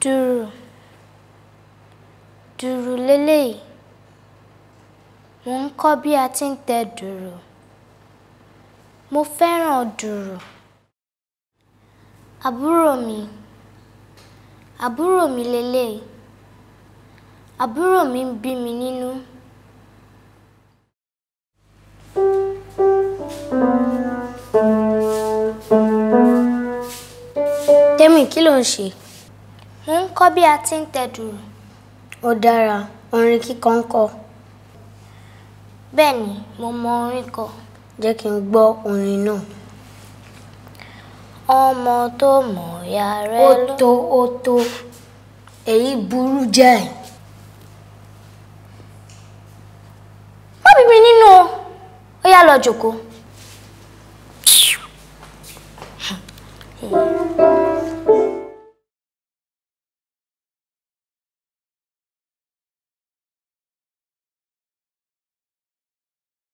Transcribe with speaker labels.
Speaker 1: Dùrù. Dùrù lélẹ́yìí. Mo ń kọ́ bí a ti ń tẹ dùrù. Mo fẹ́ràn dùrù. Àbúrò mi lélẹ́yìí. Àbúrò mi ń bí mi nínú. Tẹ́mi, kí ló ń ṣe? Mo ń kọ́ bí a ti ń tẹ dùrù. Ó dára, orin kíkọ ńkọ́? Bẹ́ẹ̀ni, mo mọ orin kọ. Jẹ́ kí n gbọ́ orin náà. Ọmọ tó mọ̀ ya rẹ̀ ló. Ó tó. Èyí burú jáì. Má bí mi nínú o. Ó yá lọ jókòó.